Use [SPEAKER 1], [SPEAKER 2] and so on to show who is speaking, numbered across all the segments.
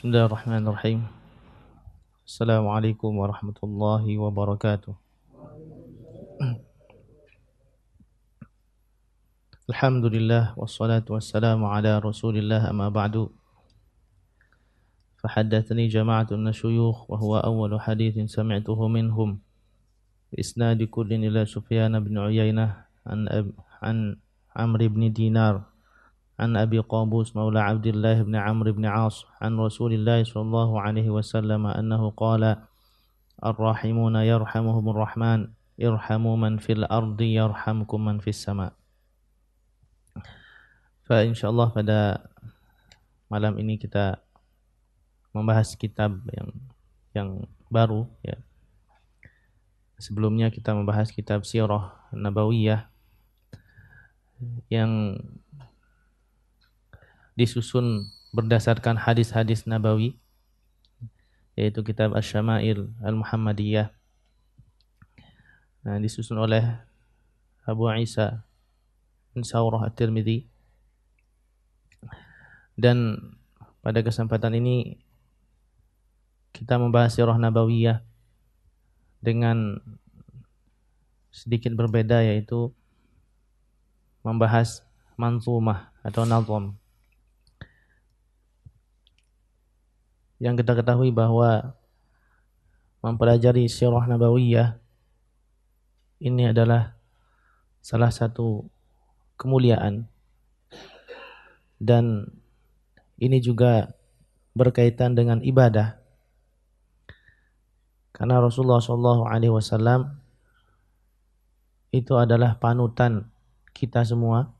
[SPEAKER 1] Bismillahirrahmanirrahim. Assalamualaikum warahmatullahi wabarakatuh. Alhamdulillah wassalatu wassalamu ala Rasulillah amma ba'du. Fahaddatsani jama'atun min syuyukh wa huwa awwalu haditsin sami'tuhu minhum bi isnadi kullin ila Sufyan bin Uyainah an Amr bin Dinar an Abi Qabus maula Abdullah bin Amr bin As an Rasulillah sallallahu alaihi wasallam annahu qala ar-rahimuna yarhamuhumur rahman irhamu man fil ardi yarhamkum man fis sama. Fa insyaallah pada malam ini kita membahas kitab yang baru ya. Sebelumnya kita membahas kitab Sirah Nabawiyah yang disusun berdasarkan hadis-hadis Nabawi, yaitu kitab Asy-Syama'il Al-Muhammadiyah. Nah, disusun oleh Abu Isa Saurah At-Tirmidzi. Dan pada kesempatan ini kita membahas Sirah Nabawiyah dengan sedikit berbeda, yaitu membahas manzumah atau nazam. Yang kita ketahui bahwa mempelajari Sirah Nabawiyah ini adalah salah satu kemuliaan, dan ini juga berkaitan dengan ibadah, karena Rasulullah SAW itu adalah panutan kita semua.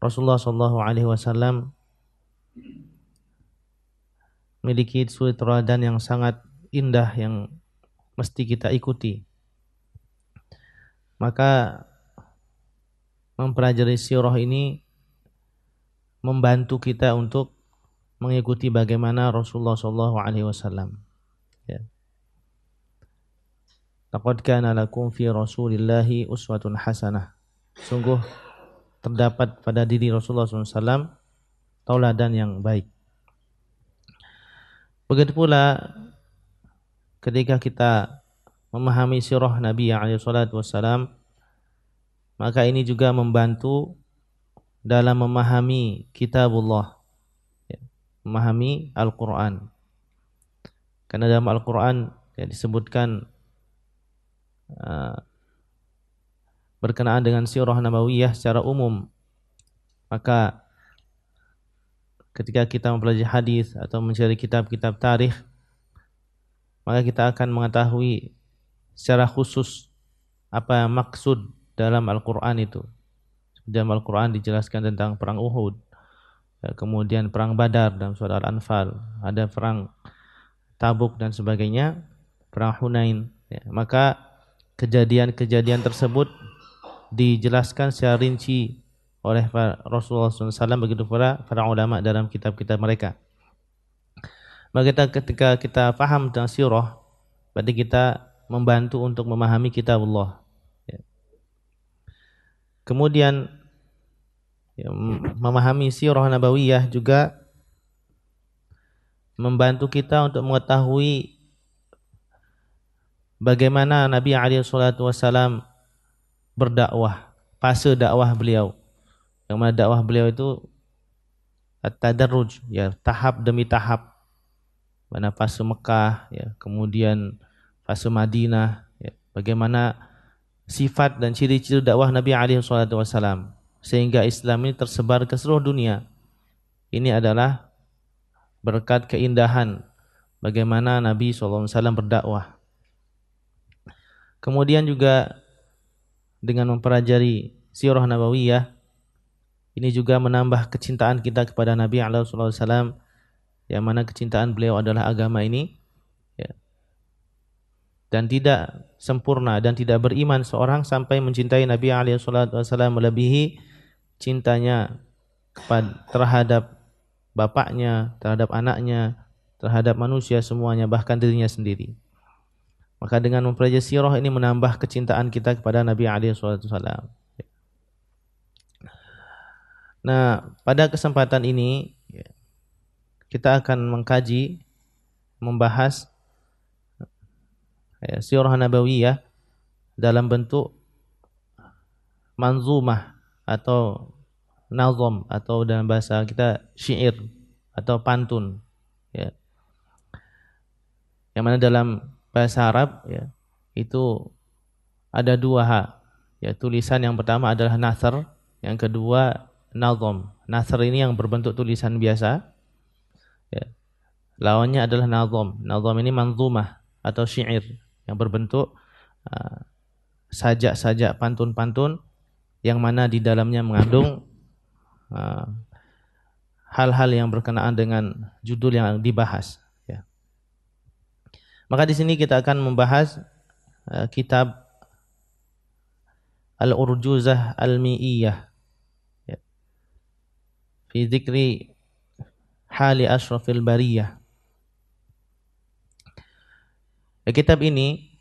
[SPEAKER 1] Rasulullah SAW memiliki suri teladan yang sangat indah yang mesti kita ikuti. Maka mempelajari sirah ini membantu kita untuk mengikuti bagaimana Rasulullah SAW. Ya. Laqad kana lakum fi Rasulillahi uswatun hasanah. Sungguh terdapat pada diri Rasulullah SAW tauladan yang baik. Begitu pula ketika kita memahami sirah Nabi SAW, maka ini juga membantu dalam memahami kitabullah, ya, memahami Al-Quran. Karena dalam Al-Quran ya, disebutkan berkenaan dengan sirah Nabawiyah secara umum. Maka ketika kita mempelajari hadis atau mencari kitab-kitab tarikh, maka kita akan mengetahui secara khusus apa maksud dalam Al-Quran itu. Dalam Al-Quran dijelaskan tentang perang Uhud, kemudian perang Badar dalam surah Al-Anfal, ada perang Tabuk dan sebagainya, perang Hunain. Ya, maka kejadian-kejadian tersebut dijelaskan secara rinci oleh Rasulullah SAW, begitu pula para ulama dalam kitab-kitab mereka. Maka ketika kita paham tentang sirah, berarti kita membantu untuk memahami kitabullah. Ya. Kemudian ya, memahami sirah Nabawiyah juga membantu kita untuk mengetahui bagaimana Nabi SAW berdakwah, fase dakwah beliau. Yang mana dakwah beliau itu at-tadarruj, ya, tahap demi tahap. Mana fase Mekah, ya, kemudian fase Madinah, ya, bagaimana sifat dan ciri-ciri dakwah Nabi SAW sehingga Islam ini tersebar ke seluruh dunia. Ini adalah berkat keindahan bagaimana Nabi SAW berdakwah. Kemudian juga dengan mempelajari sirah Nabawiyah, ini juga menambah kecintaan kita kepada Nabi SAW, yang mana kecintaan beliau adalah agama ini, ya. Dan tidak sempurna dan tidak beriman seorang sampai mencintai Nabi SAW melebihi cintanya terhadap bapaknya, terhadap anaknya, terhadap manusia semuanya, bahkan dirinya sendiri. Maka dengan mempelajari sirah ini menambah kecintaan kita kepada Nabi SAW. Nah, pada kesempatan ini kita akan mengkaji, membahas sirah nabawiyah dalam bentuk manzumah atau nazam, atau dalam bahasa kita syair atau pantun, ya. Yang mana dalam bahasa Arab, ya, itu ada dua hak, ya. Tulisan yang pertama adalah nasr, yang kedua nazam. Nasr ini yang berbentuk tulisan biasa, ya. Lawannya adalah nazam. Nazam ini manzumah atau syair yang berbentuk sajak-sajak, pantun-pantun yang mana di dalamnya mengandung hal-hal yang berkenaan dengan judul yang dibahas, ya. Maka di sini kita akan membahas kitab Al-Urjuzah Al-Mi'iyah, ya, fi dzikri hali asyrafil bariyah. Kitab ini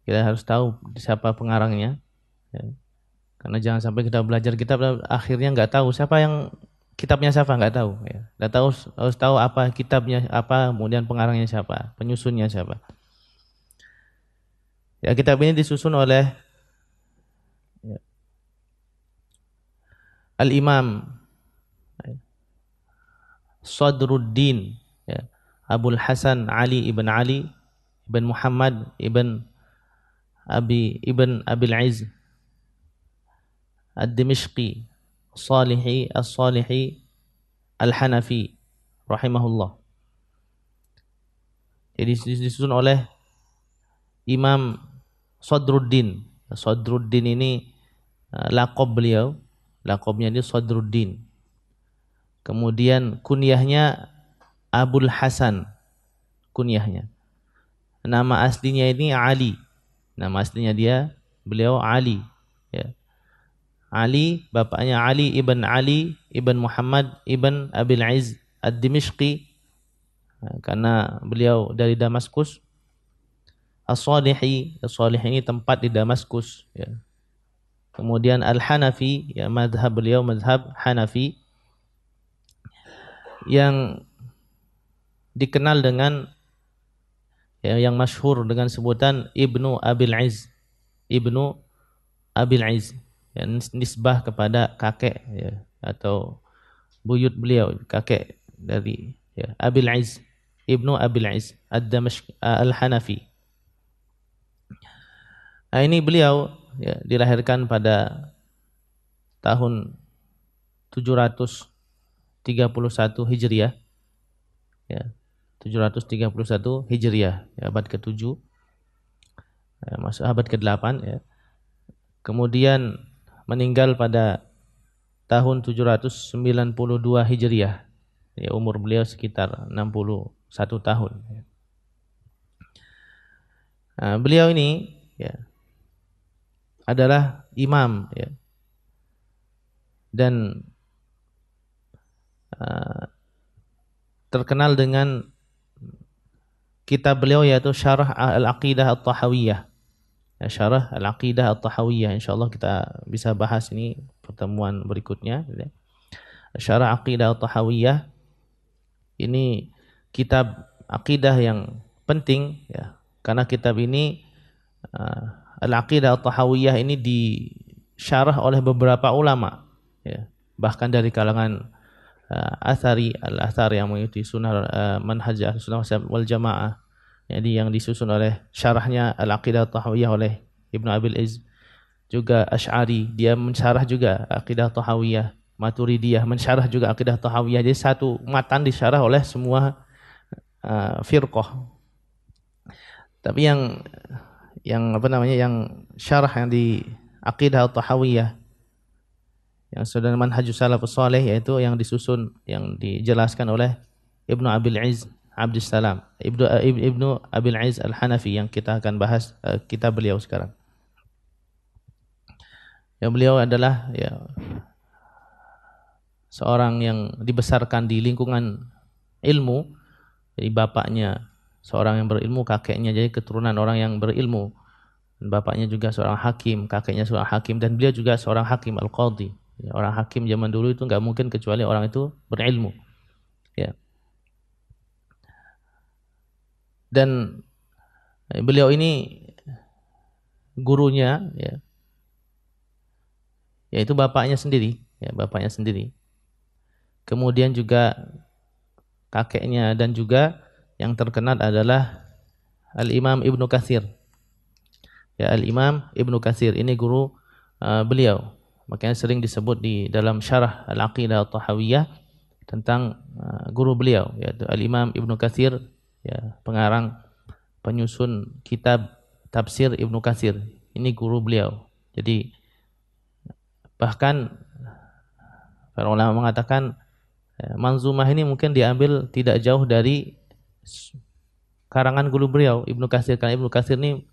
[SPEAKER 1] kita harus tahu siapa pengarangnya, ya. Karena jangan sampai kita belajar kitab akhirnya nggak tahu siapa yang kitabnya, siapa nggak tahu, ya. Nggak tahu, harus tahu apa kitabnya apa, kemudian pengarangnya siapa, penyusunnya siapa. Ya, kitab ini disusun oleh, ya, Al-Imam Sadruddin, ya, Abul Hasan Ali ibn Muhammad ibn Abil Izz Ad-Dimishqi As-Salihi Al-Hanafi rahimahullah. Jadi disusun oleh Imam Sadruddin. Sadruddin ini laqab beliau, laqabnya dia Sadruddin. Kemudian kunyahnya Abul Hasan, kunyahnya. Nama aslinya ini Ali. Nama aslinya beliau Ali, ya. Ali, bapaknya Ali ibn Muhammad ibn Abil Izz Ad-Dimishqi, karena beliau dari Damaskus. As-Salihi ini tempat di Damaskus, ya. Kemudian Al-Hanafi, ya, mazhab beliau mazhab Hanafi, yang dikenal dengan, ya, yang masyhur dengan sebutan Ibnu Abil Izz, yang nisbah kepada kakek, ya, atau buyut beliau, kakek dari, ya, Abil Izz, Ibnu Abil Izz Ad-Damashq Al-Hanafi. Nah, ini beliau, ya, dilahirkan pada tahun 731 Hijriah, ya, 731 Hijriah, ya, abad ke-7, ya, masuk abad ke-8, ya. Kemudian meninggal pada tahun 792 Hijriah. Ya, umur beliau sekitar 61 tahun. Nah, beliau ini, ya, adalah imam, ya, dan terkenal dengan kitab beliau yaitu Syarah Al-Aqidah At-Tahawiyah. Ya, Syarah Al-Aqidah At-Tahawiyah. Insyaallah kita bisa bahas ini pertemuan berikutnya, ya. Syarah Aqidah At-Tahawiyah ini kitab akidah yang penting, ya, karena kitab ini Al-Aqidah At-Tahawiyah ini disyarah oleh beberapa ulama, ya, bahkan dari kalangan Al-Athar yang mengikuti sunnah manhaj Ahlussunnah wal Jamaah. Jadi yang disusun oleh syarahnya Al-Aqidah At-Tahawiyah oleh Ibnu Abil Izz. Juga Asy'ari, dia mensyarah juga Aqidah Tahawiyah. Maturidiyah mensyarah juga Aqidah Tahawiyah. Jadi satu matan disyarah oleh semua firqah. Tapi yang syarah yang di Aqidah Tahawiyah yang sudah manhajus salafus saleh, yaitu yang disusun, yang dijelaskan oleh Ibnu Abil Izz Abdussalam, Ibnu Abil Izz Al-Hanafi, yang kita akan bahas kitab beliau sekarang. Ya, beliau adalah, ya, seorang yang dibesarkan di lingkungan ilmu. Jadi bapaknya seorang yang berilmu, kakeknya jadi keturunan orang yang berilmu. Dan bapaknya juga seorang hakim, kakeknya seorang hakim, dan beliau juga seorang hakim al-qadhi. Ya, orang hakim zaman dulu itu nggak mungkin kecuali orang itu berilmu. Ya. Dan beliau ini gurunya ya, yaitu bapaknya sendiri, ya, bapaknya sendiri. Kemudian juga kakeknya, dan juga yang terkenal adalah Al-Imam Ibnu Katsir. Ya, Al-Imam Ibnu Katsir ini guru beliau. Makanya sering disebut di dalam syarah Al-Aqidah At-Tahawiyah tentang guru beliau, yaitu Al-Imam Ibnu Katsir, ya, pengarang penyusun kitab tafsir Ibnu Katsir. Ini guru beliau. Jadi bahkan para ulama mengatakan manzumah ini mungkin diambil tidak jauh dari karangan guru beliau Ibnu Katsir, karena Ibnu Katsir ini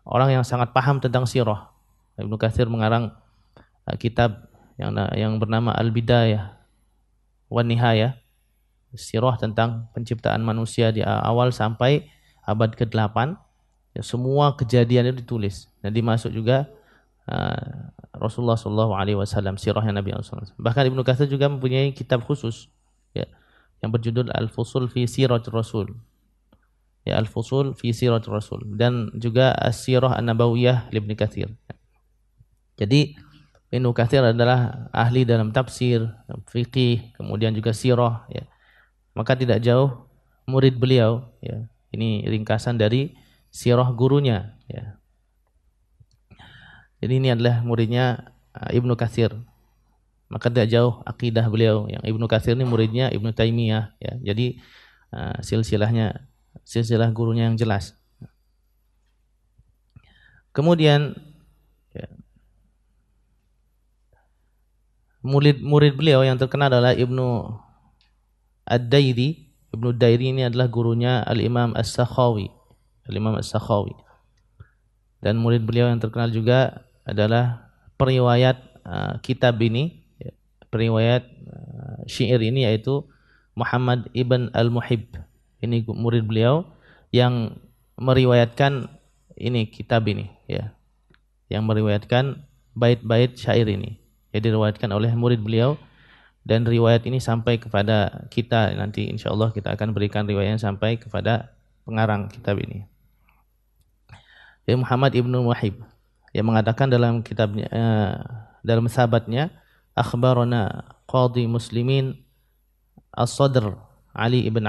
[SPEAKER 1] orang yang sangat paham tentang sirah. Ibnu Katsir mengarang kitab yang bernama Al-Bidayah wan Nihayah, sirah tentang penciptaan manusia di awal sampai abad ke-8. Ya, semua kejadian itu ditulis dan dimasuk juga Rasulullah SAW, sirahnya Nabi SAW. Bahkan Ibnu Katsir juga mempunyai kitab khusus, ya, yang berjudul Al-Fusul fi Siratul Rasul. Ya, Al-Fusul fi Siratul Rasul, dan juga As-Sirah An-Nabawiyah Ibnu Katsir. Jadi Ibnu Katsir adalah ahli dalam tafsir, fikih, kemudian juga sirah, ya. Maka tidak jauh murid beliau, ya. Ini ringkasan dari sirah gurunya, ya. Jadi ini adalah muridnya Ibnu Katsir. Maka tidak jauh akidah beliau. Yang Ibnu Katsir ini muridnya Ibnu Taimiyah, ya. Jadi silsilah gurunya yang jelas. Kemudian ya, murid beliau yang terkenal adalah Ibnu Ad-Dairi. Ibnu Dairi ini adalah gurunya Al-Imam As-Sakhawi. Al-Imam As-Sakhawi. Dan murid beliau yang terkenal juga adalah periwayat kitab ini, ya, periwayat syair ini, yaitu Muhammad ibn Al-Muhib. Ini murid beliau yang meriwayatkan ini kitab ini, ya, yang meriwayatkan bait-bait syair ini. Jadi diriwayatkan oleh murid beliau, dan riwayat ini sampai kepada kita. Nanti insyaallah kita akan berikan riwayatnya sampai kepada pengarang kitab ini. Ya, Muhammad ibnu Muhib, yang mengatakan dalam kitabnya, dalam sahabatnya, akhbarana qadhi muslimin as-sadr Ali ibn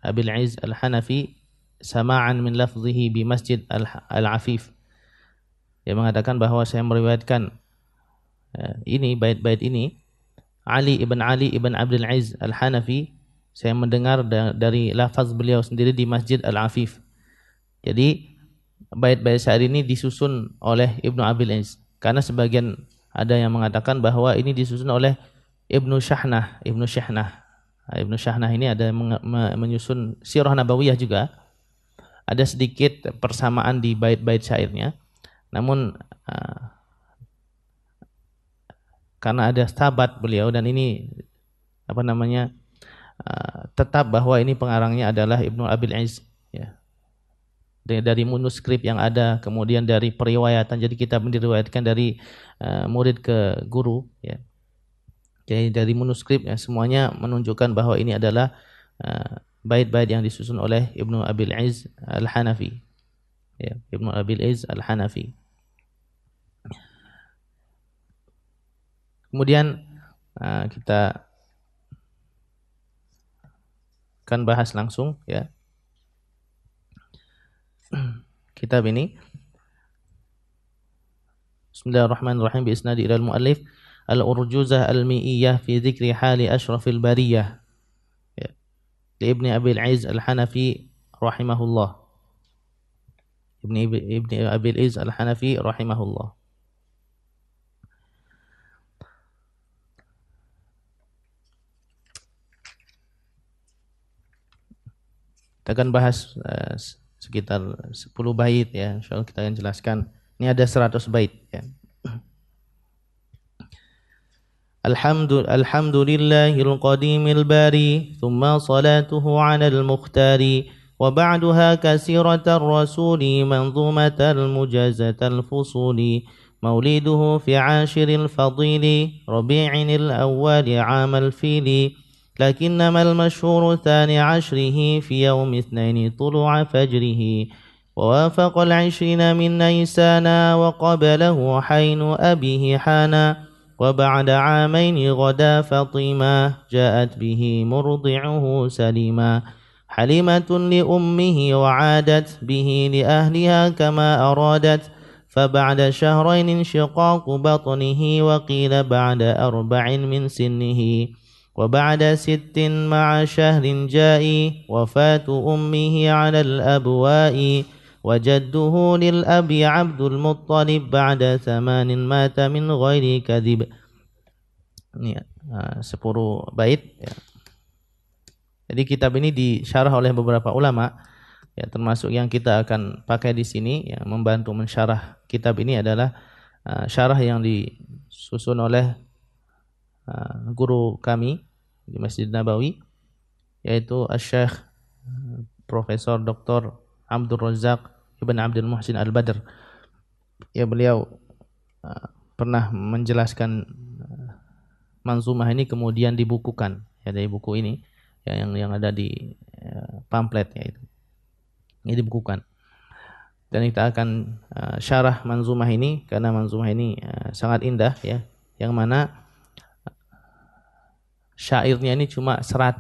[SPEAKER 1] Abil Izz al-Hanafi sama'an min lafzihi bi Masjid al-Afif. Dia mengatakan bahwa saya meriwayatkan ini bait-bait ini Ali ibn Abil Izz al-Hanafi, saya mendengar dari lafaz beliau sendiri di Masjid al-Afif. Jadi bait-bait syair ini disusun oleh Ibnu Abil Izz, karena sebagian ada yang mengatakan bahwa ini disusun oleh Ibnu Syahnah. Ibnu Syahnah ini ada menyusun Sirah Nabawiyah juga. Ada sedikit persamaan di bait-bait syairnya. Namun karena ada sahabat beliau, dan ini tetap bahwa ini pengarangnya adalah Ibnu Abil Izz, ya. Dari manuskrip yang ada, kemudian dari periwayatan, jadi kitab diriwayatkan dari murid ke guru, ya. Jadi dari manuskrip, ya, semuanya menunjukkan bahwa ini adalah bait-bait yang disusun oleh Ibnu Abil Izz al-Hanafi, ya, Ibnu Abil Izz al-Hanafi. Kemudian kita akan bahas langsung, ya, kitab ini. Bismillahirrahmanirrahim. Bi isnadi ila al-muallif al-Urjuzah al-Mi'iyah fi dzikri hali asyrafil bariyah, ya, li Ibnu Abil Izz al-Hanafi rahimahullah. Ibnu Abil Izz al-Hanafi rahimahullah. Kita akan bahas sekitar 10 bait, ya. Insyaallah kita akan jelaskan. Ini ada 100 bait, ya. Alhamdulillahil qadimil bari, thumma salatuhu 'alal mukhtari, wa ba'daha kasiratar rasuli, manzumatal mujazatal fusuli, mauliduhu fi 'ashiril fadili, rabi'inil awwali 'amal fili, لكنما المشهور ثاني عشره في يوم اثنين طلوع فجره ووافق 20 من نيسان وقبله حين أبيه حانا وبعد عامين غدا فاطمة جاءت به مرضعه سليما حليمة لأمه وعادت به لأهلها كما أرادت فبعد شهرين انشقاق بطنه وقيل بعد 4 من سنه وبعد 6 مع شهر جاء وفاة أمه على الأبواء وجده للأب عبد المطلب بعد 8 مات من غير كذب. Ini 10 bait ya. Jadi kitab ini disyarah oleh beberapa ulama ya, termasuk yang kita akan pakai di sini yang membantu mensyarah kitab ini adalah syarah yang disusun oleh guru kami di Masjid Nabawi, yaitu Asy-Syaikh Profesor Dr. Abdul Razak Ibn Abdul Muhsin Al-Badr. Ya, beliau pernah menjelaskan manzumah ini kemudian dibukukan ya, dari buku ini ya, yang ada di pamflet ya, itu ini dibukukan. Dan kita akan syarah manzumah ini karena manzumah ini sangat indah ya, yang mana syairnya ini cuma 100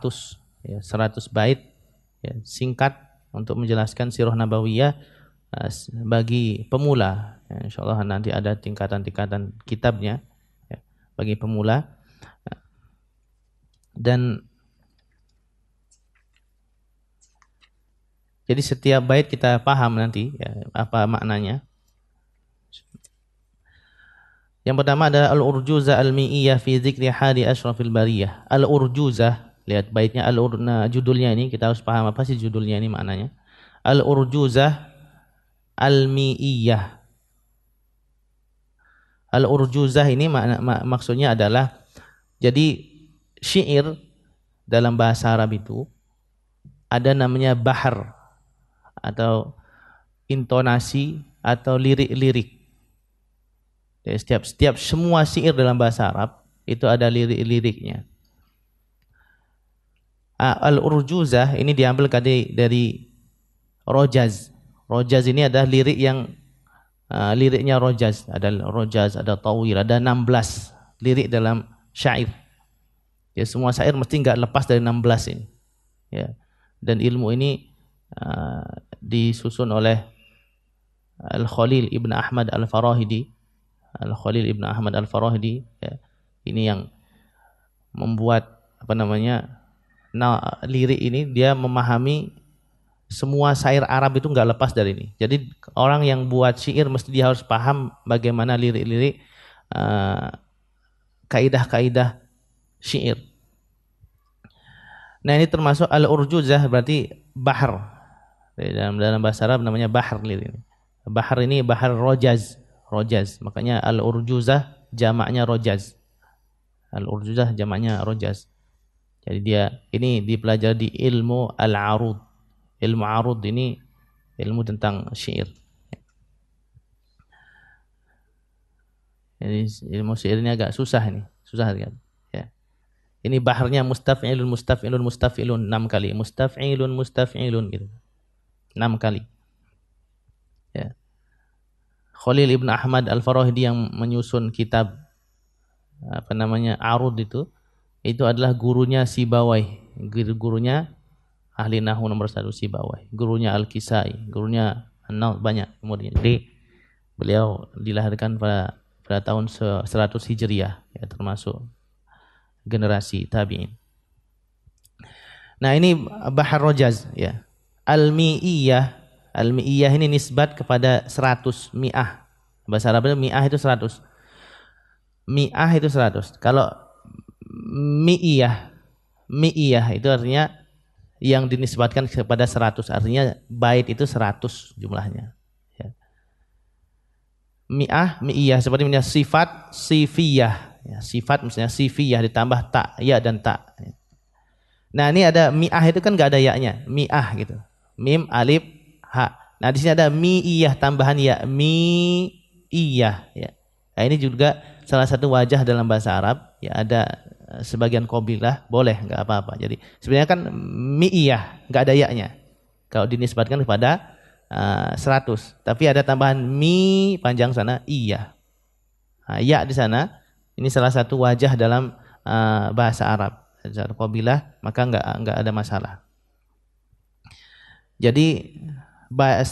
[SPEAKER 1] ya, 100 bait ya, singkat untuk menjelaskan sirah nabawiyah bagi pemula ya, insyaallah nanti ada tingkatan-tingkatan kitabnya ya, bagi pemula. Dan jadi setiap bait kita paham nanti ya, apa maknanya. Yang pertama adalah Al-Urjuzah Al-Mi'iyah fi dzikri hadi asyrafil bariyah. Al-Urjuzah, lihat baitnya judulnya ini kita harus paham apa sih judulnya ini maknanya. Al-Urjuzah Al-Mi'iyah. Al-Urjuzah ini maksudnya adalah, jadi syair dalam bahasa Arab itu ada namanya bahar atau intonasi atau lirik-lirik. Jadi setiap semua syair dalam bahasa Arab itu ada lirik-liriknya. Al-Urjuzah ini diambil dari Rojaz. Rojaz ini adalah lirik yang liriknya Rojaz. Ada Rojaz, ada Tawil, ada 16 lirik dalam syair. Ya, semua syair mesti enggak lepas dari 16 ini. Ya. Dan ilmu ini disusun oleh Al-Khalil Ibn Ahmad Al-Farahidi. Al-Khalil Ibn Ahmad Al-Farahidi ya, ini yang membuat lirik ini, dia memahami semua syair Arab itu enggak lepas dari ini. Jadi orang yang buat syair mesti dia harus paham bagaimana lirik-lirik kaidah-kaidah syair. Nah, ini termasuk al-urjuzah, berarti bahar. Dalam bahasa Arab namanya bahar lirik ini. Bahar ini bahar rojaz. Rojaz. Makanya al-urjuzah jamaknya rojaz. Al-urjuzah jamaknya rojaz. Jadi dia ini dipelajari di ilmu al-arud. Ilmu arud ini ilmu tentang syair. Jadi ilmu syair ini agak susah ini. Susah kan? Ya. Ini baharnya mustaf'ilun 6 kali. Mustaf'ilun gitu. 6 kali. Ya. Khalil Ibn Ahmad Al-Farahidi yang menyusun kitab Arud itu adalah gurunya Sibawai, gurunya ahli nahwu nomor 1 Sibawai, gurunya Al-Kisai, gurunya banyak kemudian. Jadi beliau dilahirkan pada tahun 100 Hijriah ya, termasuk generasi tabi'in. Nah, ini Bahar Rojaz ya. Al-Mi'iyah ini nisbat kepada 100, mi'ah. Bahasa Arabnya mi'ah itu 100. Mi'ah itu 100. Kalau mi'iyah itu artinya yang dinisbatkan kepada 100. Artinya bait itu 100 jumlahnya. Ya. Mi'iyah seperti misalnya sifat, sifiyah. Ya, sifat misalnya sifiyah ditambah tak, ya dan tak. Nah, ini ada mi'ah itu kan gak ada ya-nya. Mi'ah gitu. Mim, alif, ha. Nah, di sini ada mi'iyah tambahan ya, mi'iyah ya. Nah, ini juga salah satu wajah dalam bahasa Arab ya, ada sebagian qabilah boleh, nggak apa-apa. Jadi sebenarnya kan mi'iyah, nggak ada ya-nya. Kalau dinisbatkan kepada 100, tapi ada tambahan mi panjang sana iya. Ya di sana ini salah satu wajah dalam bahasa Arab. Satu qabilah maka nggak ada masalah. Jadi 100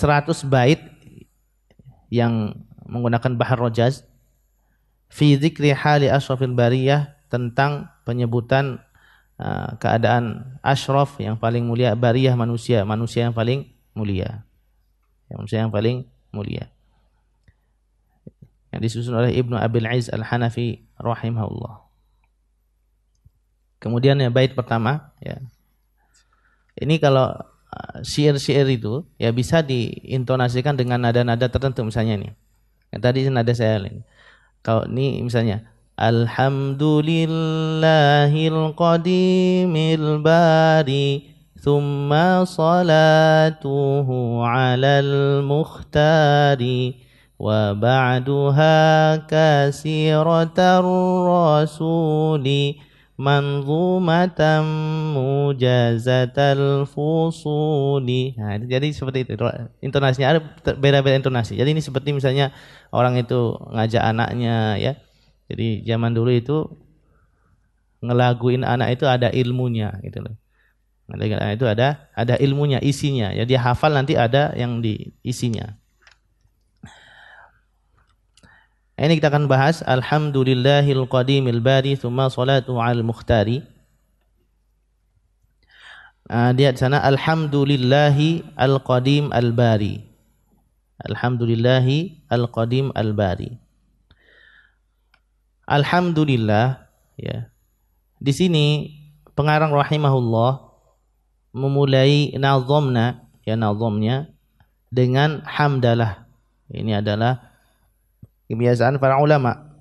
[SPEAKER 1] bait yang menggunakan bahar rojaz fi dzikri hali asyrafil bariyah, tentang penyebutan keadaan asyraf yang paling mulia, bariyah manusia yang paling mulia. Manusia yang paling mulia. Yang disusun oleh Ibnu Abil Aiz Al-Hanafi rahimahullah. Kemudian ya bait pertama ya. Ini kalau syair-syair itu ya bisa diintonasikan dengan nada-nada tertentu, misalnya ini. Yang tadi nada saya ini. Kalau ini misalnya Alhamdulillahil qadimil bari thumma salatuhu alal mukhtari wa ba'duha kasiratar rasuli manzumatan mujazatal fusuli. Nah, jadi seperti itu. Intonasinya ada beda-beda intonasi. Jadi ini seperti misalnya orang itu ngajak anaknya ya. Jadi zaman dulu itu ngelaguin anak itu ada ilmunya gitu loh. Ngelaguin anak itu ada ilmunya, isinya. Ya dia hafal nanti ada yang di isinya. Ini kita akan bahas Alhamdulillahil qadimil bari tsumma salatu al mukhtari. Dia di sana Alhamdulillahi al qadim al bari. Alhamdulillahi al qadim al bari. Alhamdulillah ya. Di sini pengarang rahimahullah memulai nazamnya dengan hamdalah. Ini adalah kebiasaan para ulama,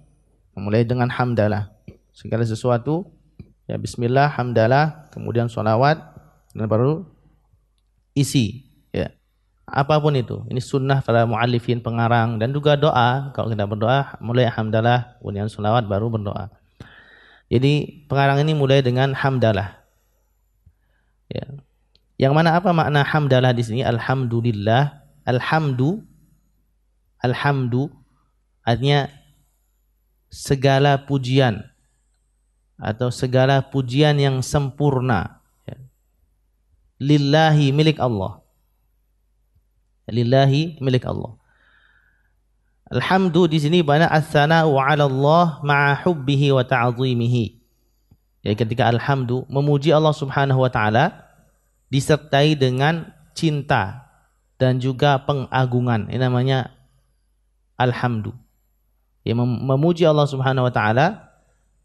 [SPEAKER 1] memulai dengan hamdalah. Segala sesuatu ya bismillah, hamdalah, kemudian sholawat, dan baru isi ya. Apapun itu, ini sunnah para muallifin, pengarang, dan juga doa. Kalau kita berdoa mulai hamdalah, kemudian sholawat, baru berdoa. Jadi pengarang ini mulai dengan hamdalah ya. Yang mana apa makna hamdalah di sini? Alhamdulillah, alhamdu artinya segala pujian atau segala pujian yang sempurna ya. Lillahi, milik Allah. Lillahi, milik Allah. Alhamdu di sini banyak as-sana'u 'ala Allah ma'a hubbihi wa ta'zimihi. Ya, ketika alhamdu memuji Allah Subhanahu wa taala disertai dengan cinta dan juga pengagungan. Ini namanya alhamdu. Ya, memuji Allah Subhanahu wa taala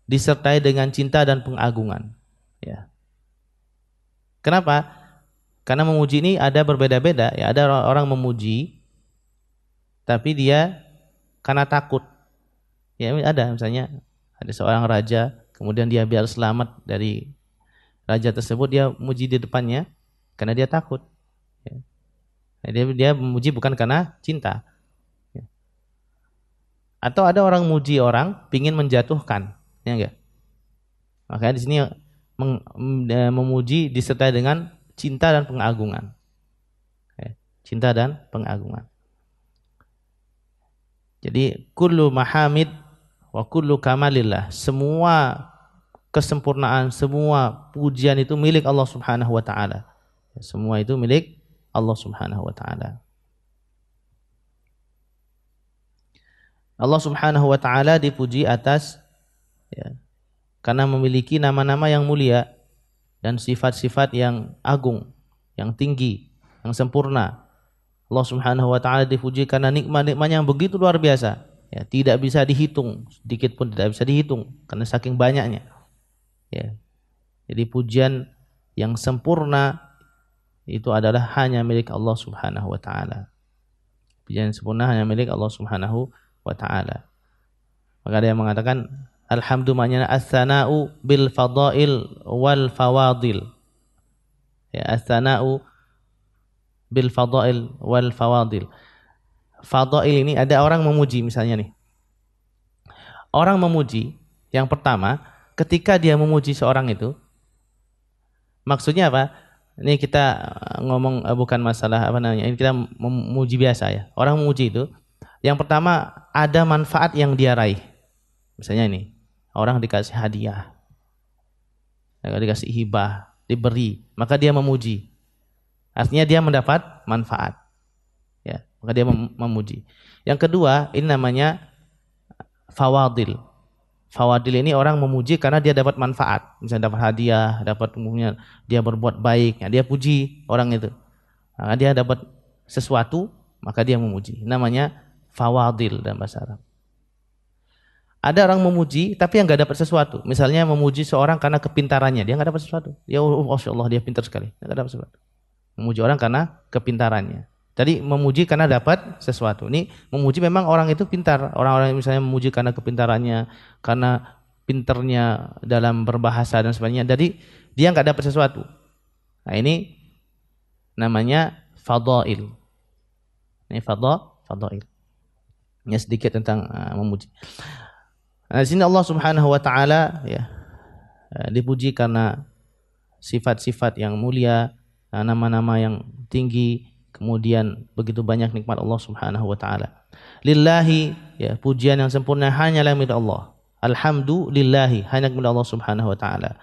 [SPEAKER 1] disertai dengan cinta dan pengagungan. Ya. Kenapa? Karena memuji ini ada berbeda-beda. Ya, ada orang memuji tapi dia karena takut. Ya, ada misalnya ada seorang raja, kemudian dia biar selamat dari raja tersebut, dia memuji di depannya karena dia takut. Ya. Dia memuji bukan karena cinta. Ya. Atau ada orang muji orang pingin menjatuhkan, ya enggak? Makanya di sini memuji disertai dengan cinta dan pengagungan. Ya. Cinta dan pengagungan. Jadi kullu mahamid wa kullu kamalillah, semua kesempurnaan, semua pujian itu milik Allah Subhanahu wa taala. Semua itu milik Allah Subhanahu wa taala. Allah Subhanahu wa taala dipuji atas ya, karena memiliki nama-nama yang mulia dan sifat-sifat yang agung, yang tinggi, yang sempurna. Allah Subhanahu wa taala dipuji karena nikmat-nikmatnya yang begitu luar biasa. Ya, tidak bisa dihitung, sedikit pun tidak bisa dihitung karena saking banyaknya. Ya. Jadi pujian yang sempurna itu adalah hanya milik Allah Subhanahu wa taala. Pujian yang sempurna hanya milik Allah Subhanahu wa taala. Maka ada yang mengatakan alhamdu maknanya as-sana'u bil fadail wal fawadil. Ya, as-sana'u bil fadail wal fawadil. Fadail ini ada orang memuji misalnya nih. Orang memuji yang pertama ketika dia memuji seorang itu, maksudnya apa? Ini kita ngomong bukan masalah apa namanya, ini kita memuji biasa ya. Orang memuji itu, yang pertama ada manfaat yang dia raih. Misalnya ini, orang dikasih hadiah, dikasih hibah, diberi, maka dia memuji. Artinya dia mendapat manfaat. Ya, maka dia memuji. Yang kedua, ini namanya fawadil. Fawadil ini orang memuji karena dia dapat manfaat. Misalnya dapat hadiah, dapat umumnya dia berbuat baik, ya, dia puji orang itu. Maka dia dapat sesuatu, maka dia memuji. Namanya fawadil dalam bahasa Arab. Ada orang memuji tapi yang nggak dapat sesuatu. Misalnya memuji seorang karena kepintarannya, dia nggak dapat sesuatu. Ya Masya Allah dia pintar sekali, nggak dapat sesuatu. Memuji orang karena kepintarannya. Jadi memuji karena dapat sesuatu. Ini memuji memang orang itu pintar. Orang-orang yang misalnya memuji karena kepintarannya, karena pinternya dalam berbahasa dan sebagainya. Jadi dia nggak dapat sesuatu. Nah ini namanya fadail. Ini fadail. Ini sedikit tentang memuji. Nah, di sini Allah Subhanahu wa taala ya dipuji karena sifat-sifat yang mulia, nama-nama yang tinggi, kemudian begitu banyak nikmat Allah Subhanahu wa taala. Lillahi ya, pujian yang sempurna hanyalah milik Allah. Alhamdulillahi, hanya milik Allah Subhanahu wa taala.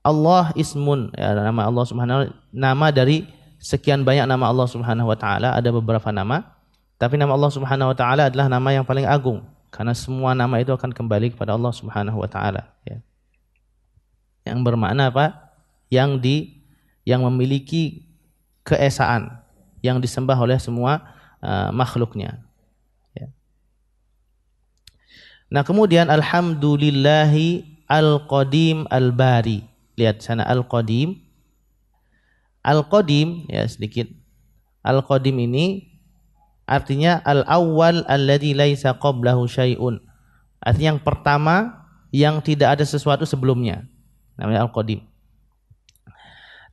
[SPEAKER 1] Allah ismun ya, nama Allah Subhanahu nama dari sekian banyak nama Allah Subhanahu wa taala, ada beberapa nama, tapi nama Allah Subhanahu wa taala adalah nama yang paling agung karena semua nama itu akan kembali kepada Allah Subhanahu wa taala ya. Yang bermakna apa? Yang memiliki keesaan, yang disembah oleh semua makhluknya ya. Nah kemudian alhamdulillahi al-qadim al-bari. Lihat sana al-qadim. Al-qadim ya sedikit. Al-qadim ini artinya al-awwal alladzi laisa qablahu syai'un. Artinya yang pertama yang tidak ada sesuatu sebelumnya. Namanya al-qadim.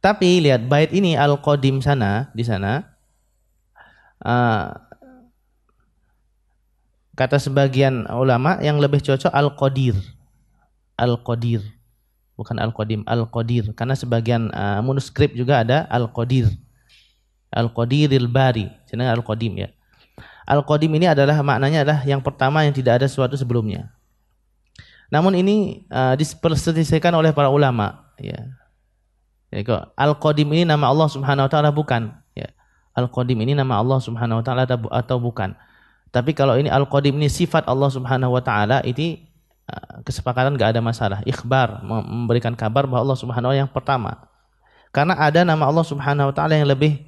[SPEAKER 1] Tapi lihat bait ini al-qadim sana, di sana kata sebagian ulama yang lebih cocok al-qadir. Al-qadir. Bukan al-qadim, al-qadir. Karena sebagian manuskrip juga ada al-qadir. Al-qadiril bari. Jadi al-qadim ya. Al-qadim ini adalah maknanya adalah yang pertama yang tidak ada sesuatu sebelumnya. Namun ini diperselisihkan oleh para ulama ya. Al-qadim ini nama Allah Subhanahu wa taala bukan ya. Al-qadim ini nama Allah Subhanahu wa taala atau bukan. Tapi kalau ini al-qadim ini sifat Allah Subhanahu wa taala, ini kesepakatan enggak ada masalah. Ikhbar, memberikan kabar bahwa Allah Subhanahu wa taala yang pertama. Karena ada nama Allah Subhanahu wa taala yang lebih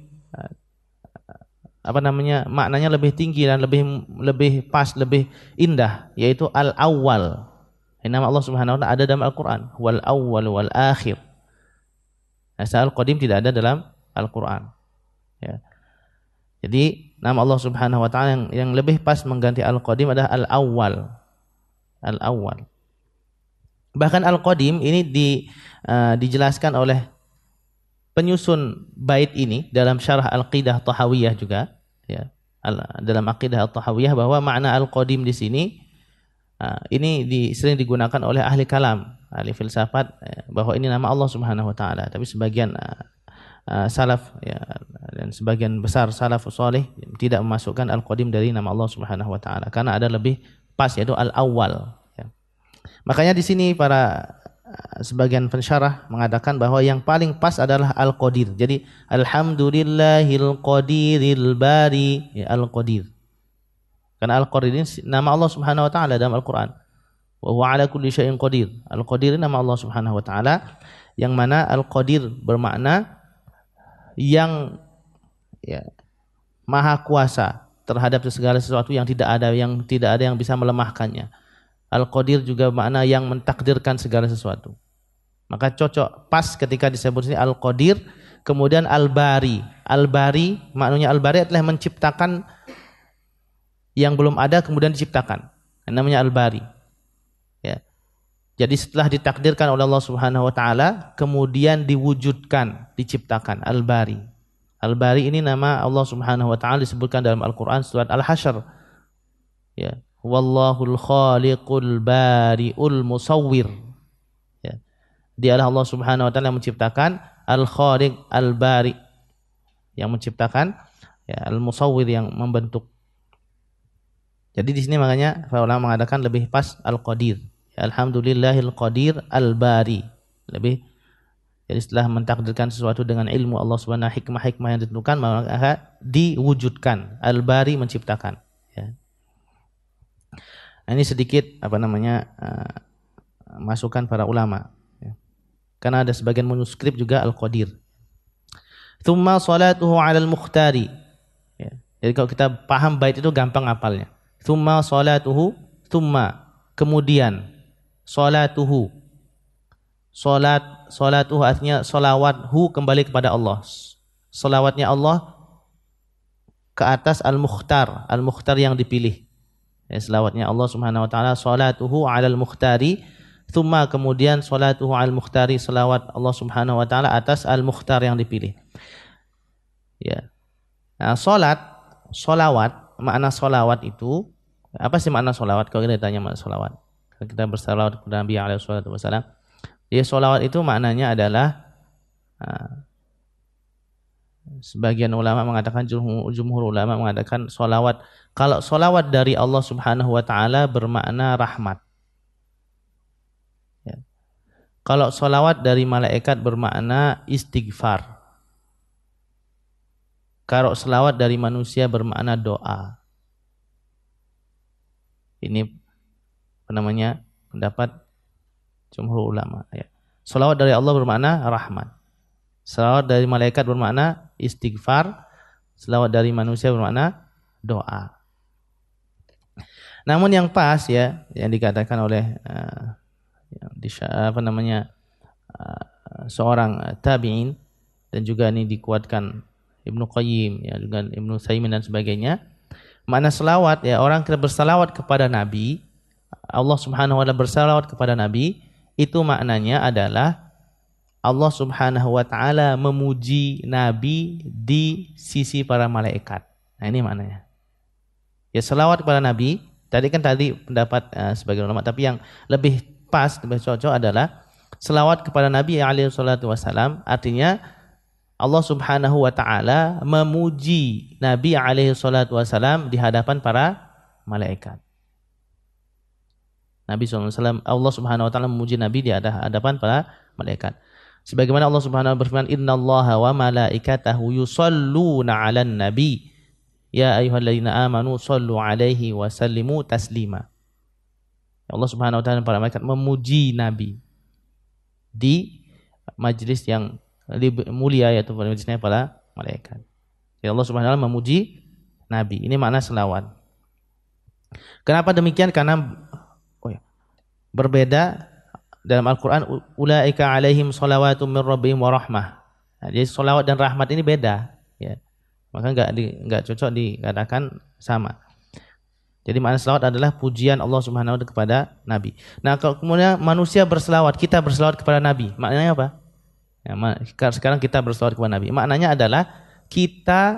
[SPEAKER 1] maknanya lebih tinggi dan lebih pas, lebih indah, yaitu al-awwal. Nama Allah Subhanahu wa taala ada dalam Al-Qur'an, wal awwal wal akhir. Asal al-qadim tidak ada dalam Al-Qur'an. Ya. Jadi nama Allah Subhanahu wa taala yang lebih pas mengganti al-qadim adalah al-awwal. Al-awwal. Bahkan al-qadim ini dijelaskan oleh penyusun bait ini dalam syarah Al-Qidah Tahawiyah juga ya. Dalam Aqidah Tahawiyah bahwa makna al-qadim di sini ini sering digunakan oleh ahli kalam, ahli filsafat bahwa ini nama Allah Subhanahu wa taala. Tapi sebagian salaf ya, dan sebagian besar salafus salih tidak memasukkan al-qadim dari nama Allah Subhanahu wa taala karena ada lebih pas yaitu al-awwal ya. Makanya di sini para sebagian pensyarah mengatakan bahwa yang paling pas adalah al-qadir. Jadi alhamdulillahil qadiril bari ya, al-qadir. Karena al-qadir ini nama Allah Subhanahu wa taala dalam Al-Qur'an. Wa huwa ala kulli syai'in qadir. Al-qadir nama Allah Subhanahu wa taala yang mana al-qadir bermakna yang ya, maha kuasa terhadap segala sesuatu yang tidak ada yang bisa melemahkannya. Al-qadir juga makna yang mentakdirkan segala sesuatu. Maka cocok pas ketika disebut sini al-qadir, kemudian al-bari. Al-bari maknanya al-bari adalah menciptakan yang belum ada kemudian diciptakan. Namanya al-bari. Ya. Jadi setelah ditakdirkan oleh Allah Subhanahu wa taala kemudian diwujudkan, diciptakan al-bari. Al-bari ini nama Allah Subhanahu wa taala disebutkan dalam Al-Qur'an surat Al-Hasyr. Ya. Wallahul khaliqul bari'ul musawwir. Dialah Allah Subhanahu wa taala yang menciptakan, Al-Khaliq, Al-Bari, yang menciptakan, ya, Al-Musawwir, yang membentuk. Jadi di sini makanya para ulama mengatakan lebih pas Al-Qadir. Ya, Alhamdulillahil Qadir Al-Bari. Lebih, jadi setelah mentakdirkan sesuatu dengan ilmu Allah Subhanahu, hikmah-hikmah yang ditentukan, maka diwujudkan. Al-Bari, menciptakan. Ya. Nah, ini sedikit masukan para ulama. Karena ada sebagian manuskrip juga Al-Qadir. Tsumma salatuhu 'alal mukhtari. Ya. Jadi kalau kita paham bait itu gampang hafalnya. Tsumma salatuhu, tsumma, kemudian, salatuhu. Salatuhu artinya salawathu, kembali kepada Allah. Salawatnya Allah ke atas Al-Mukhtar, Al-Mukhtar yang dipilih. Ya, salawatnya Allah Subhanahu wa taala, salatuhu 'alal mukhtari. Tsumma, kemudian, salatuhu al-mukhtari, salawat Allah Subhanahu wa taala atas al-mukhtar yang dipilih. Ya. Nah, salawat, makna salawat itu apa sih makna salawat? Kalau kita ditanya makna salawat, kalau kita bersalawat kepada Nabi alaihi salatu wasallam, ya, salawat itu maknanya adalah, sebagian ulama mengatakan, jumhur ulama mengatakan salawat, kalau salawat dari Allah Subhanahu wa taala bermakna rahmat. Kalau salawat dari malaikat bermakna istighfar. Kalau salawat dari manusia bermakna doa. Ini pendapat jumhur ulama. Ya. Salawat dari Allah bermakna rahmat. Salawat dari malaikat bermakna istighfar. Salawat dari manusia bermakna doa. Namun yang pas, ya, yang dikatakan oleh seorang tabi'in, dan juga ini dikuatkan Ibnu Qayyim, ya, dengan Ibnu Utsaimin dan sebagainya, makna selawat, ya, orang kita bersalawat kepada Nabi, Allah Subhanahu wa taala bersalawat kepada Nabi, itu maknanya adalah Allah Subhanahu wa taala memuji Nabi di sisi para malaikat. Nah, ini maknanya. Ya, selawat kepada Nabi, tadi pendapat sebagian ulama, tapi yang lebih pas, lebih cocok adalah selawat kepada Nabi alaihi salatu wasallam, artinya Allah Subhanahu wa taala memuji Nabi alaihi salatu wasallam di hadapan para malaikat. Nabi SAW, Allah Subhanahu wa taala memuji Nabi di hadapan para malaikat. Sebagaimana Allah Subhanahu wa taala berfirman, "Innallaha wa malaikatahu yusholluna 'alan nabi, ya ayyuhalladzina amanu shollu 'alaihi wa sallimu taslima." Allah Subhanahu wa taala dan para malaikat memuji Nabi di majlis yang mulia, yaitu majlisnya para malaikat. Ya, Allah Subhanahu wa taala memuji Nabi. Ini makna selawat. Kenapa demikian? Karena berbeda dalam Al-Qur'an, ulaika alaihim shalawatum mir rabbihim wa rahmah. Nah, jadi selawat dan rahmat ini beda, ya. Maka enggak cocok dikatakan sama. Jadi makna selawat adalah pujian Allah Subhanahu wa taala kepada Nabi. Nah, kalau kemudian manusia berselawat, kita berselawat kepada Nabi, maknanya apa? Ya, sekarang kita berselawat kepada Nabi. Maknanya adalah kita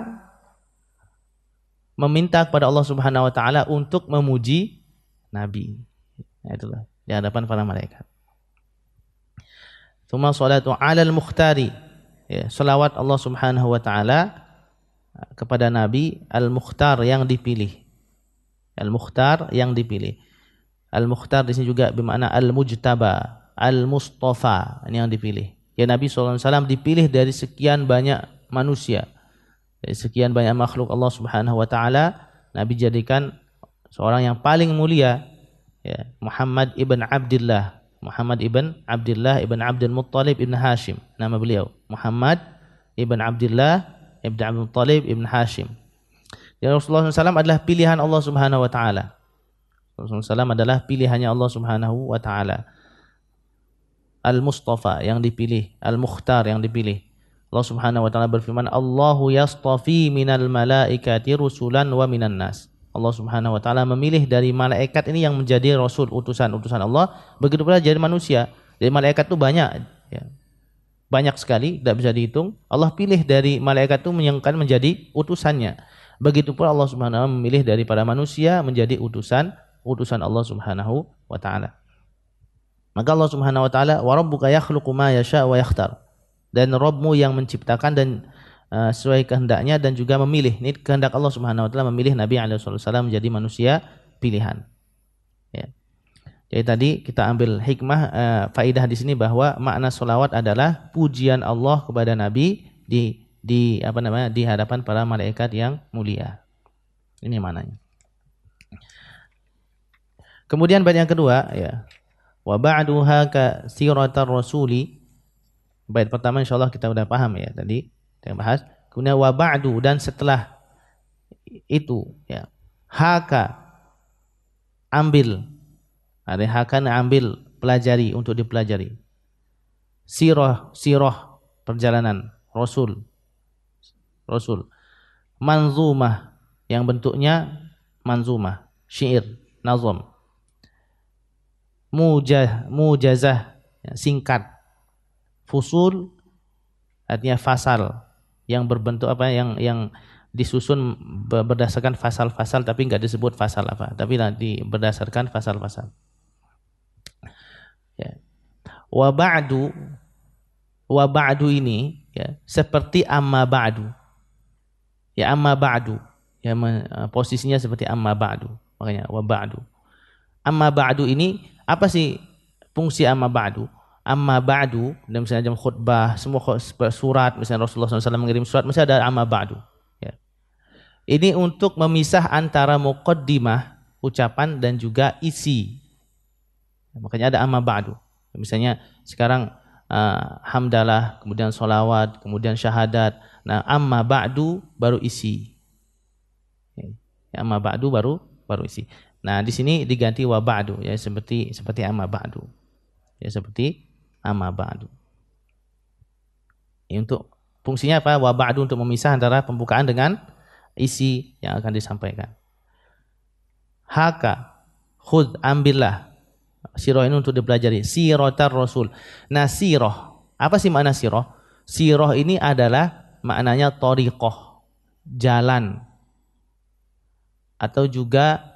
[SPEAKER 1] meminta kepada Allah Subhanahu wa taala untuk memuji Nabi. Nah, itulah di hadapan para malaikat. Tsumma sholatu 'alal mukhtari. Ya, selawat Allah Subhanahu wa taala kepada Nabi al-mukhtar, yang dipilih. Al-Mukhtar, yang dipilih. Al-Mukhtar di sini juga bermakna al-mujtaba, al-mustafa, ini yang dipilih. Ya, Nabi SAW dipilih dari sekian banyak manusia, dari sekian banyak makhluk Allah Subhanahu wa taala, Nabi jadikan seorang yang paling mulia, ya, Muhammad ibn Abdullah ibn Abdul Muttalib ibn Hashim, nama beliau Muhammad ibn Abdullah ibn Abdul Muttalib ibn Hashim. Ya, Rasulullah SAW adalah pilihan Allah Subhanahu wa taala. Rasulullah SAW adalah pilihannya Allah Subhanahu wa taala. Al-Mustafa, yang dipilih, Al-Mukhtar, yang dipilih. Allah Subhanahu wa taala berfirman, "Allahu yastafi minal malaikati rusulan wa minan nas." Allah Subhanahu wa taala memilih dari malaikat ini yang menjadi rasul, utusan Allah, begitu pula jadi manusia. Dari malaikat itu banyak, ya. Banyak sekali, tidak bisa dihitung. Allah pilih dari malaikat itu yang akan menjadi utusannya. Begitu pula Allah Subhanahu wa taala memilih dari para manusia menjadi utusan Allah Subhanahu wa taala. Maka Allah Subhanahu wa taala, wa rabbuka yakhluqu ma yasha wa yakhtar. Dan Rabbmu yang menciptakan dan sesuai kehendaknya dan juga memilih. Ini kehendak Allah Subhanahu wa taala memilih Nabi alaihi wasallam menjadi manusia pilihan. Ya. Jadi tadi kita ambil hikmah faidah di sini bahwa makna solawat adalah pujian Allah kepada Nabi di hadapan para malaikat yang mulia. Ini maknanya. Kemudian bait yang kedua ya. Wa ba'duha ka siratar rasuli. Bait pertama insyaallah kita sudah paham ya tadi kita bahas. Kemudian wa ba'du, dan setelah itu ya. Haka ambil. Ada hakan ambil, pelajari, untuk dipelajari. Sirah perjalanan Rasul. Manzumah, yang bentuknya manzumah, syair, nazam. Mujazah, singkat. Fusul artinya fasal, yang berbentuk yang disusun berdasarkan fasal-fasal, tapi enggak disebut fasal apa, tapi berdasarkan fasal-fasal. Ya. Wa ba'du ini ya seperti amma ba'du. Ya amma ba'du. Ya posisinya seperti amma ba'du. Makanya wa ba'du. Amma ba'du ini apa sih fungsi amma ba'du? Amma ba'du, dan misalnya dalam khutbah, semua surat, misalnya Rasulullah SAW mengirim surat, mesti ada amma ba'du. Ya. Ini untuk memisah antara muqaddimah, ucapan, dan juga isi. Makanya ada amma ba'du. Misalnya sekarang hamdalah, kemudian sholawat, kemudian syahadat. Nah, amma ba'du baru isi. Ya, amma ba'du baru isi. Nah, di sini diganti wa ba'du ya, seperti amma ba'du. Ya, seperti amma ba'du. Ya, untuk fungsinya apa? Wa ba'du untuk memisah antara pembukaan dengan isi yang akan disampaikan. Haka, khudh, ambillah. Sirah ini untuk dipelajari. Siratar Rasul. Nah, sirah. Apa sih makna sirah? Sirah ini adalah maknanya thariqah, jalan. Atau juga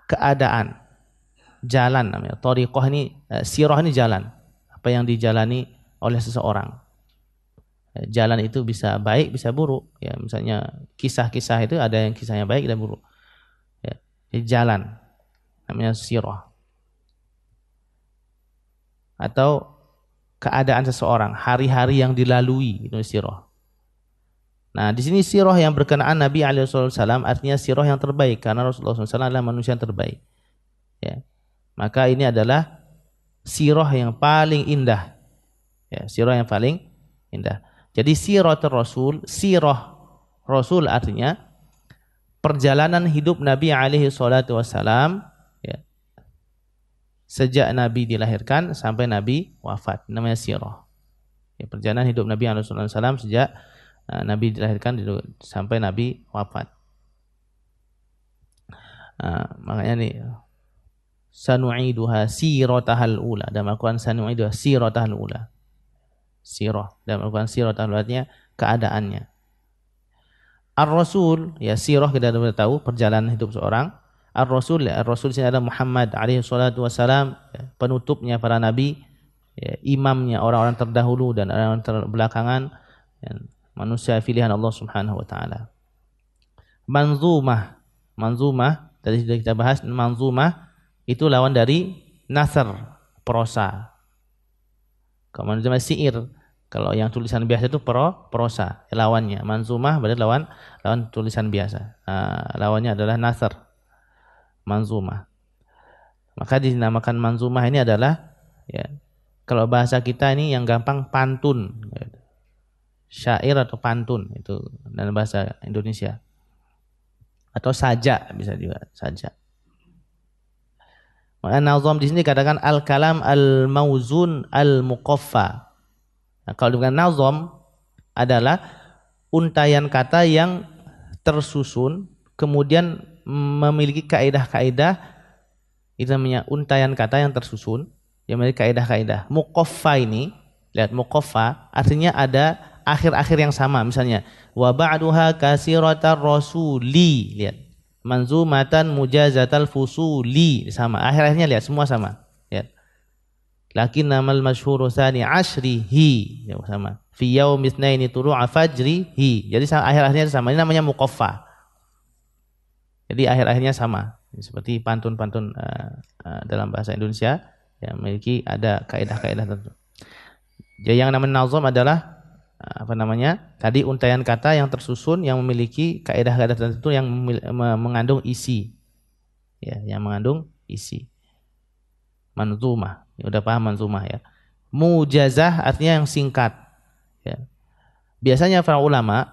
[SPEAKER 1] keadaan. Jalan namanya. Thariqah ini, sirah ini jalan. Apa yang dijalani oleh seseorang. Jalan itu bisa baik, bisa buruk. Ya, misalnya kisah-kisah itu ada yang kisahnya baik dan buruk. Jalan namanya sirah, atau keadaan seseorang, hari-hari yang dilalui, itu sirah. Nah, di sini sirah yang berkenaan Nabi alaihi wasallam artinya sirah yang terbaik, karena Rasulullah SAW adalah manusia yang terbaik. Ya. Maka ini adalah sirah yang paling indah. Ya, sirah yang paling indah. Jadi siratul Rasul, sirah Rasul artinya perjalanan hidup Nabi alaihi salatu wassalam ya, sejak Nabi dilahirkan sampai Nabi wafat, namanya sirah. Ya, perjalanan hidup Nabi alaihi salatu wassalam sejak Nabi dilahirkan sampai Nabi wafat. Makanya nih sanu'iduha siratahal ula, dan Al-Qur'an sanu'iduha siratahal ula. Sirah, dan Al-Qur'an siratahal ula artinya keadaannya. Ar-Rasul, ya sirah kita sudah tahu perjalanan hidup seorang. Ar-Rasul, ya, Ar-Rasul sini adalah Muhammad alaihi salatu wassalam, ya, penutupnya para nabi, ya, imamnya orang-orang terdahulu dan orang-orang terbelakangan, ya, manusia pilihan Allah Subhanahu wa taala. Manzumah tadi sudah kita bahas. Manzumah itu lawan dari nasr, prosa. Kalau manzumah syair, kalau yang tulisan biasa itu prosa, lawannya. Manzumah berarti lawan tulisan biasa. Lawannya adalah nasr, manzumah. Maka dinamakan manzumah ini adalah ya, kalau bahasa kita ini yang gampang pantun. Syair atau pantun itu dalam bahasa Indonesia. Atau sajak bisa juga, sajak. Maka nazam di sini katakan al-kalam al-mauzun al-muqaffa. Nah, kalau dengan nazam adalah untaian kata yang tersusun, kemudian memiliki kaidah-kaidah, itu namanya untaian kata yang tersusun, yang memiliki kaidah-kaidah. Muqaffa ini, lihat muqaffa artinya ada akhir-akhir yang sama, misalnya wa ba'duha kasiratar rasuli, lihat manzumatan mujazatal fusuli, sama. Akhir-akhirnya lihat semua sama. Ya. Lakin namal masyhuru tsani ashrihi, ya, sama. Fi yaumi tsnaini tulu'a fajrihi. Jadi akhir-akhirnya sama. Ini namanya muqaffa. Jadi akhir-akhirnya sama. Seperti pantun-pantun dalam bahasa Indonesia yang memiliki ada kaidah-kaidah tertentu. Jadi yang namanya nazam adalah tadi untaian kata yang tersusun yang memiliki kaidah-kaidah tertentu yang mengandung isi. Ya, yang mengandung isi. Manzumah. Ya, udah paham manzumah ya. Mujazah artinya yang singkat. Ya. Biasanya para ulama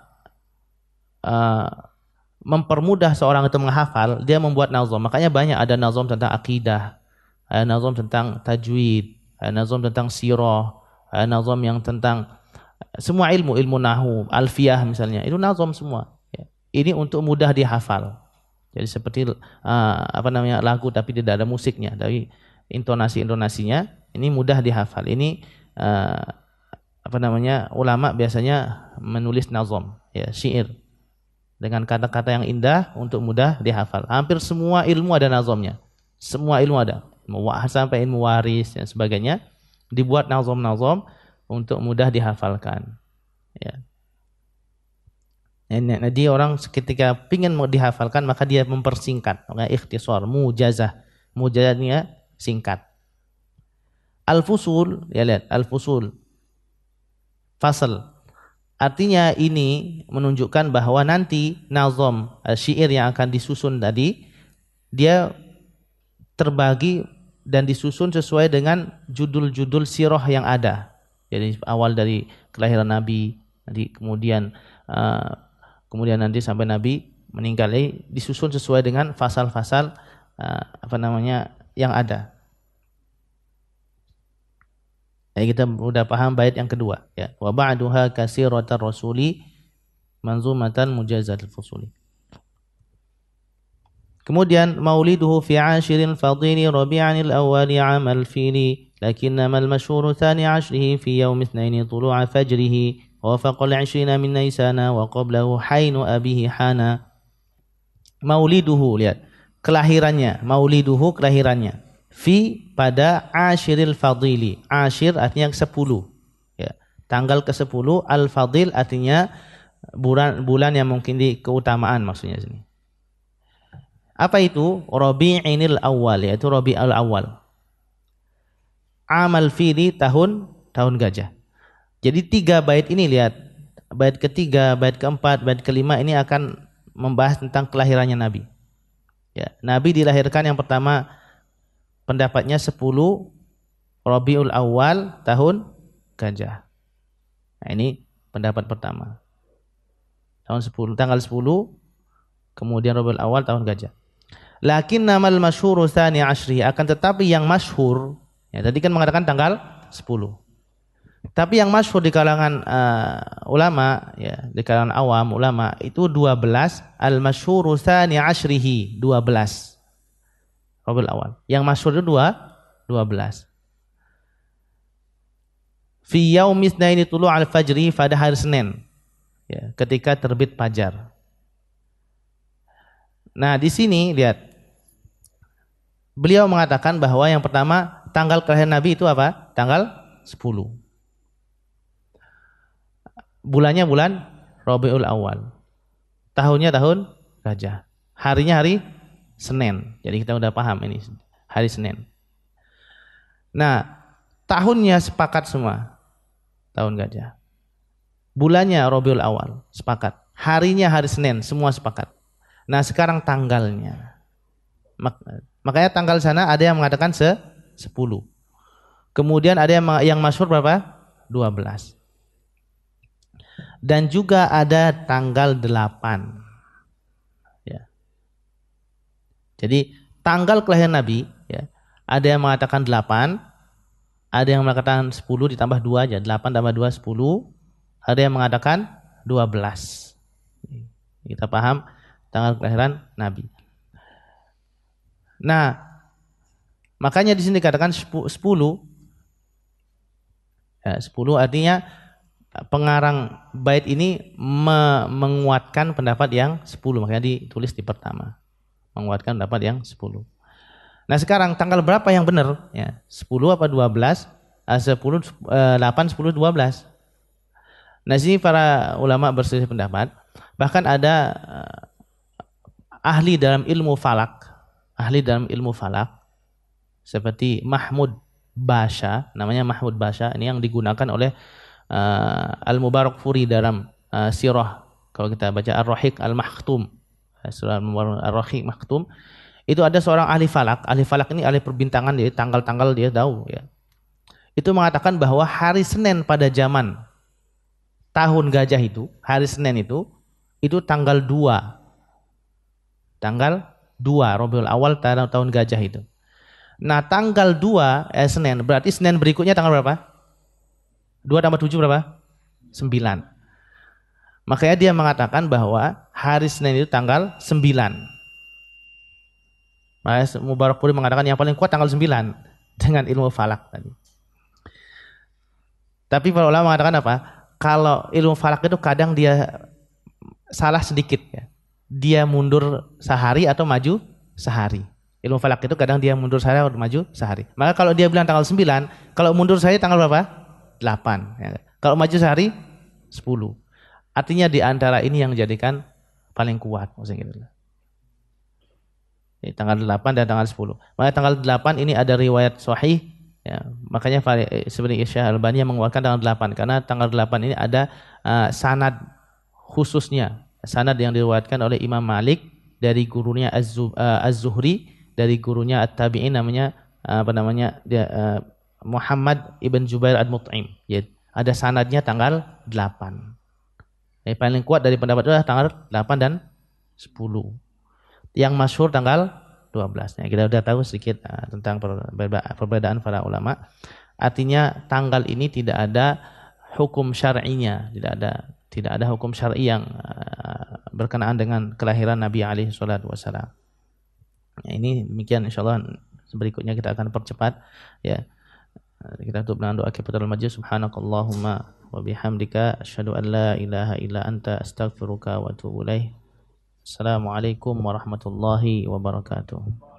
[SPEAKER 1] mempermudah seorang itu menghafal, dia membuat nazam. Makanya banyak ada nazam tentang akidah, ada nazam tentang tajwid, ada nazam tentang sirah, ada nazam yang tentang semua ilmu nahwu, alfiyah misalnya. Itu nazam semua. Ya. Ini untuk mudah dihafal. Jadi seperti lagu tapi tidak ada musiknya, tapi intonasinya ini mudah dihafal. Ini ulama biasanya menulis nazam, ya, syair dengan kata-kata yang indah untuk mudah dihafal. Hampir semua ilmu ada nazamnya. Semua ilmu ada. Sampai ilmu waris dan sebagainya dibuat nazam-nazam untuk mudah dihafalkan. Ya. Jadi orang ketika ingin mau dihafalkan maka dia mempersingkat. Makanya ikhtisar, mujazah. Mujazahnya singkat. Al-fusul, ya lihat, al-fusul. Fasal. Artinya ini menunjukkan bahwa nanti nazam syair yang akan disusun tadi dia terbagi dan disusun sesuai dengan judul-judul sirah yang ada. Jadi awal dari kelahiran Nabi, nanti kemudian nanti sampai Nabi meninggal, disusun sesuai dengan fasal-fasal yang ada. Kita sudah paham bait yang kedua, ya. Wa ba'duha kasiratar rasuli manzumatan mujazatul fusuli. Kemudian mauliduhu fi 'ashirin fadili rabi'anil awwali 'amal fili lakinnamal masyhuru tsani 'ashrihi fi yaumi itsnaini tulu'a fajrihi wa faqal 'ishrina min naisana wa qablahu hainu abihi hana. Mauliduhu, lihat kelahirannya, mauliduhu kelahirannya. Fi pada ashiril fadili. Ashir artinya 10. Ya. Tanggal ke-10, al-fadil artinya bulan yang mungkin di keutamaan maksudnya sini. Apa itu? Rabi'inil awal, yaitu Rabi'ul awal. Amal fili tahun gajah. Jadi 3 bait ini lihat. Bait ketiga, bait keempat, bait kelima ini akan membahas tentang kelahirannya Nabi. Ya, Nabi dilahirkan yang pertama pendapatnya 10 Rabiul Awal tahun gajah. Nah, ini pendapat pertama. Tanggal 10 kemudian Rabiul Awal tahun gajah. Lakin namal masyhuru tsani ashri, akan tetapi yang masyhur, ya tadi kan mengatakan tanggal 10. Tapi yang masyhur di kalangan ulama, ya, di kalangan awam ulama itu 12, al masyhuru tsani ashrihi, 12. Rabiul Awal. Yang masyhur itu 12. Fi yaumi tsnaini tulu'al fajri, pada hari Senin. Ya, ketika terbit fajar. Nah, di sini lihat. Beliau mengatakan bahwa yang pertama tanggal kelahiran Nabi itu apa? Tanggal 10. Bulannya bulan Rabiul Awal. Tahunnya tahun gajah. Harinya hari Senin. Jadi kita udah paham ini hari Senin. Nah, tahunnya sepakat semua. Tahun gajah. Bulannya Rabiul Awal, sepakat. Harinya hari Senin, semua sepakat. Nah, sekarang tanggalnya. Makanya tanggal sana ada yang mengatakan 10. Kemudian ada yang masyhur berapa? 12. Dan juga ada tanggal 8. Jadi tanggal kelahiran Nabi, ya, ada yang mengatakan 8, ada yang mengatakan 10 ditambah 2 aja, 8 tambah 2 10, ada yang mengatakan 12. Kita paham tanggal kelahiran Nabi. Nah, makanya di sini dikatakan 10. Ya, 10 artinya pengarang bait ini menguatkan pendapat yang 10, makanya ditulis di pertama. menguatkan pendapat yang 10. Nah sekarang tanggal berapa yang benar? Ya, 10 apa 12? 10, 8, 10, 12. Nah sini para ulama berselisih pendapat. Bahkan ada ahli dalam ilmu falak seperti Mahmud Basha, namanya Mahmud Basha, ini yang digunakan oleh Al-Mubarakfuri dalam sirah. Kalau kita baca Ar-Rahiq Al-Makhtum, surah Ar-Rahiq Makhtum, itu ada seorang ahli falak. Ahli falak ini ahli perbintangan, dia tanggal-tanggal dia tahu ya. Itu mengatakan bahwa hari Senin pada zaman tahun gajah itu, hari Senin itu tanggal 2. Tanggal 2 Rabiul Awal tahun gajah itu. Nah, tanggal 2 Senin, berarti Senin berikutnya tanggal berapa? 2 tambah 7 berapa? 9. Makanya dia mengatakan bahwa hari Senin itu tanggal 9. Makanya Mubarakpuri mengatakan yang paling kuat tanggal 9 dengan ilmu falak tadi. Tapi para ulama mengatakan apa? Kalau ilmu falak itu kadang dia salah sedikit ya. Dia mundur sehari atau maju sehari. Ilmu falak itu kadang dia mundur sehari atau maju sehari. Maka kalau dia bilang tanggal 9, kalau mundur sehari tanggal berapa? 8. Ya. Kalau maju sehari 10. Artinya di antara ini yang menjadikan paling kuat. Maksudnya gitu. Jadi, tanggal 8 dan tanggal 10. Maka tanggal 8 ini ada riwayat sahih. Ya, makanya sebenarnya Syekh Al-Albani mengeluarkan tanggal 8. Karena tanggal 8 ini ada sanad khususnya. Sanad yang diriwayatkan oleh Imam Malik dari gurunya Az-Zuhri, dari gurunya At-Tabi'in namanya Muhammad ibn Jubair Ad-Mut'im. Ya, ada sanadnya tanggal 8. Paling kuat dari pendapat itu adalah tanggal 8 dan 10. Yang masyhur tanggal 12. Kita sudah tahu sedikit tentang perbedaan para ulama. Artinya tanggal ini tidak ada hukum syar'inya, tidak ada hukum syar'i yang berkenaan dengan kelahiran Nabi alaihi salatu wasallam. Ya, ini demikian, insyaallah berikutnya kita akan percepat ya. Kita tutup dengan doa kifaratul majlis. Subhanakallahumma wa bihamdika asyhadu an la ilaha illa anta astaghfiruka wa atubu ilaik. Assalamualaikum warahmatullahi wabarakatuh.